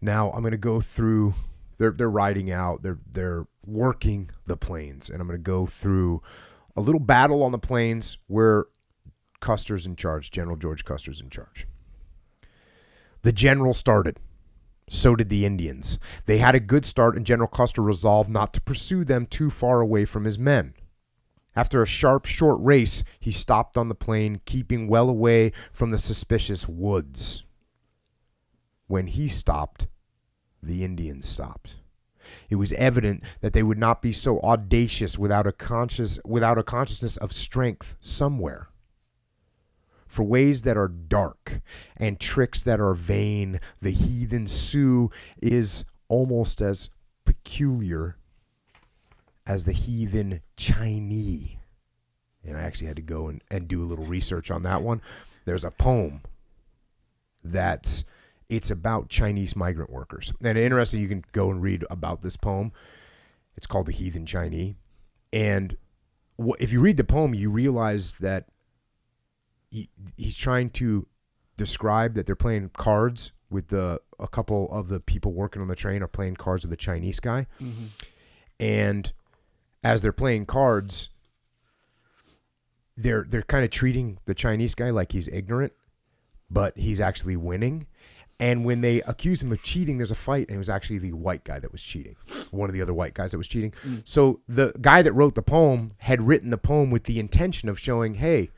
Now I'm going to go through. They're riding out. They're working the plains, and I'm going to go through a little battle on the plains where Custer's in charge. General George Custer's in charge. The general started. So did the Indians. They had a good start, and General Custer resolved not to pursue them too far away from his men. After a sharp, short race, he stopped on the plain, keeping well away from the suspicious woods. When he stopped, the Indians stopped. It was evident that they would not be so audacious without a consciousness of strength somewhere. For ways that are dark and tricks that are vain, the heathen Sioux is almost as peculiar as the heathen Chinese. And I actually had to go and do a little research on that one. There's a poem it's about Chinese migrant workers. And interesting, you can go and read about this poem. It's called The Heathen Chinese. And if you read the poem, you realize that he's trying to describe that they're playing cards with a couple of the people working on the train are playing cards with a Chinese guy. Mm-hmm. And as they're playing cards, they're kind of treating the Chinese guy like he's ignorant, but he's actually winning. And when they accuse him of cheating, there's a fight, and it was actually the white guy that was cheating, one of the other white guys that was cheating. Mm. So the guy that wrote the poem had written the poem with the intention of showing, hey,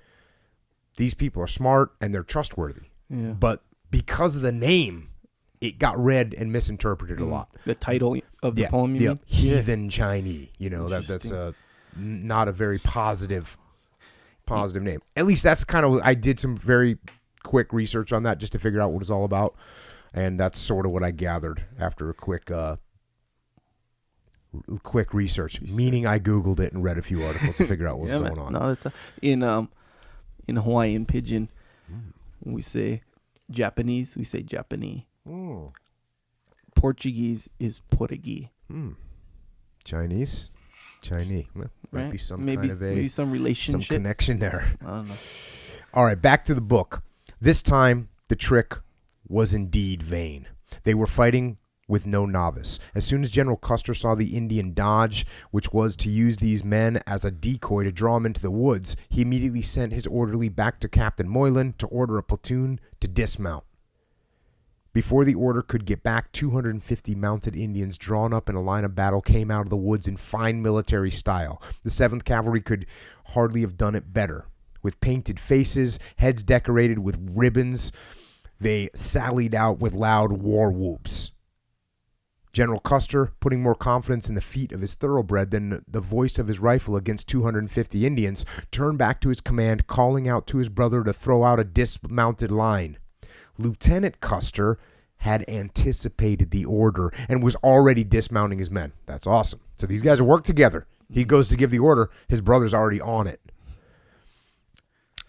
these people are smart and they're trustworthy. Yeah. But because of the name, it got read and misinterpreted a lot. The title of the poem, you mean? Heathen Chinese. You know, that's not a very positive name. At least that's kind of, I did some very quick research on that just to figure out what it's all about. And that's sort of what I gathered after a quick research, meaning I Googled it and read a few articles to figure out what's going on. No, that's in Hawaiian Pidgin, when we say Japanese, we say Japanese. Mm. Portuguese is Portuguese. Chinese. Well, might be some kind of maybe some relationship, some connection there. I don't know. All right, back to the book. This time, the trick was indeed vain. They were fighting with no novice. As soon as General Custer saw the Indian dodge, which was to use these men as a decoy to draw him into the woods, he immediately sent his orderly back to Captain Moylan to order a platoon to dismount. Before the order could get back, 250 mounted Indians drawn up in a line of battle came out of the woods in fine military style. The 7th Cavalry could hardly have done it better. With painted faces, heads decorated with ribbons, they sallied out with loud war whoops. General Custer, putting more confidence in the feet of his thoroughbred than the voice of his rifle against 250 Indians, turned back to his command, calling out to his brother to throw out a dismounted line. Lieutenant Custer had anticipated the order and was already dismounting his men. That's awesome. So these guys have worked together. He goes to give the order. His brother's already on it.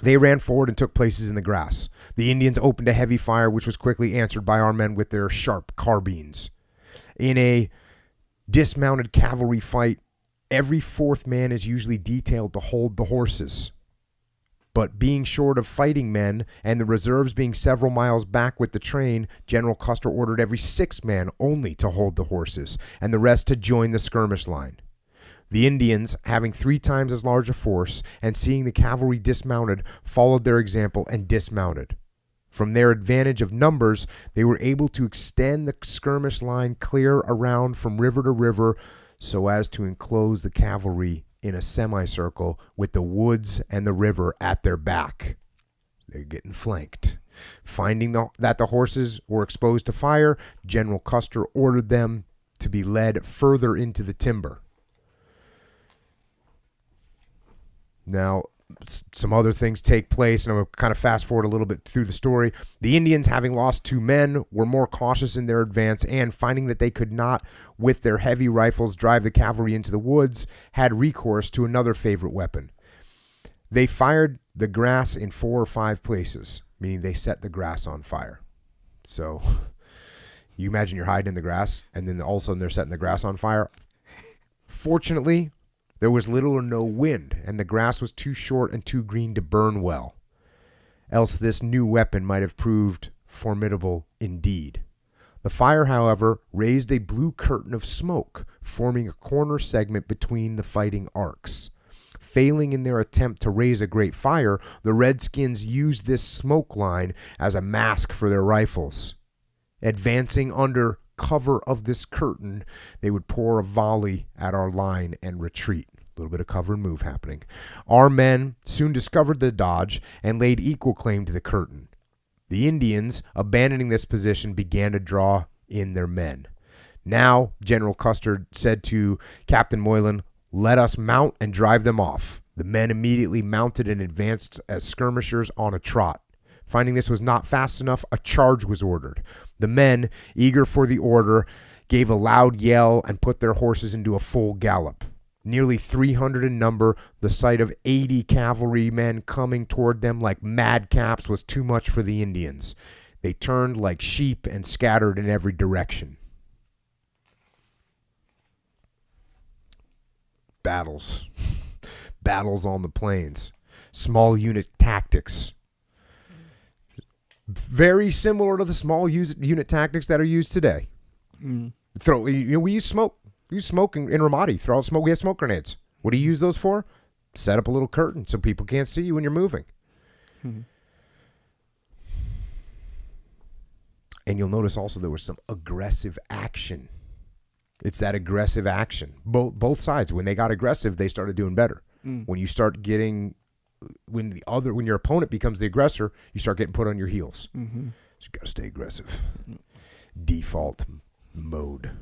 They ran forward and took places in the grass. The Indians opened a heavy fire, which was quickly answered by our men with their sharp carbines. In a dismounted cavalry fight, every 4th man is usually detailed to hold the horses. But being short of fighting men and the reserves being several miles back with the train, General Custer ordered every 6th man only to hold the horses and the rest to join the skirmish line. The Indians, having 3 times as large a force and seeing the cavalry dismounted, followed their example and dismounted. From their advantage of numbers, they were able to extend the skirmish line clear around from river to river so as to enclose the cavalry in a semicircle with the woods and the river at their back. They're getting flanked. Finding that the horses were exposed to fire, General Custer ordered them to be led further into the timber. Now, some other things take place, and I'm going to kind of fast forward a little bit through the story. The Indians, having lost 2 men, were more cautious in their advance, and finding that they could not, with their heavy rifles, drive the cavalry into the woods, had recourse to another favorite weapon. They fired the grass in 4 or 5 places, meaning they set the grass on fire. So you imagine you're hiding in the grass, and then all of a sudden they're setting the grass on fire. Fortunately, there was little or no wind, and the grass was too short and too green to burn well. Else this new weapon might have proved formidable indeed. The fire, however, raised a blue curtain of smoke, forming a corner segment between the fighting arcs. Failing in their attempt to raise a great fire, the Redskins used this smoke line as a mask for their rifles. Advancing under cover of this curtain, they would pour a volley at our line and retreat. A little bit of cover and move happening. Our men soon discovered the dodge and laid equal claim to the curtain. The Indians, abandoning this position, began to draw in their men. Now, General Custer said to Captain Moylan, "Let us mount and drive them off." The men immediately mounted and advanced as skirmishers on a trot. Finding this was not fast enough, a charge was ordered. The men, eager for the order, gave a loud yell and put their horses into a full gallop. Nearly 300 in number, the sight of 80 cavalrymen coming toward them like madcaps was too much for the Indians. They turned like sheep and scattered in every direction. Battles. Battles on the plains. Small unit tactics. Very similar to the small unit tactics that are used today. We use smoke. We use smoke in Ramadi. Throw out smoke. We have smoke grenades. What do you use those for? Set up a little curtain so people can't see you when you're moving. And you'll notice also there was some aggressive action. It's that aggressive action. Both sides. When they got aggressive, they started doing better. When you start getting, when your opponent becomes the aggressor, you start getting put on your heels. So you got to stay aggressive. Default mode.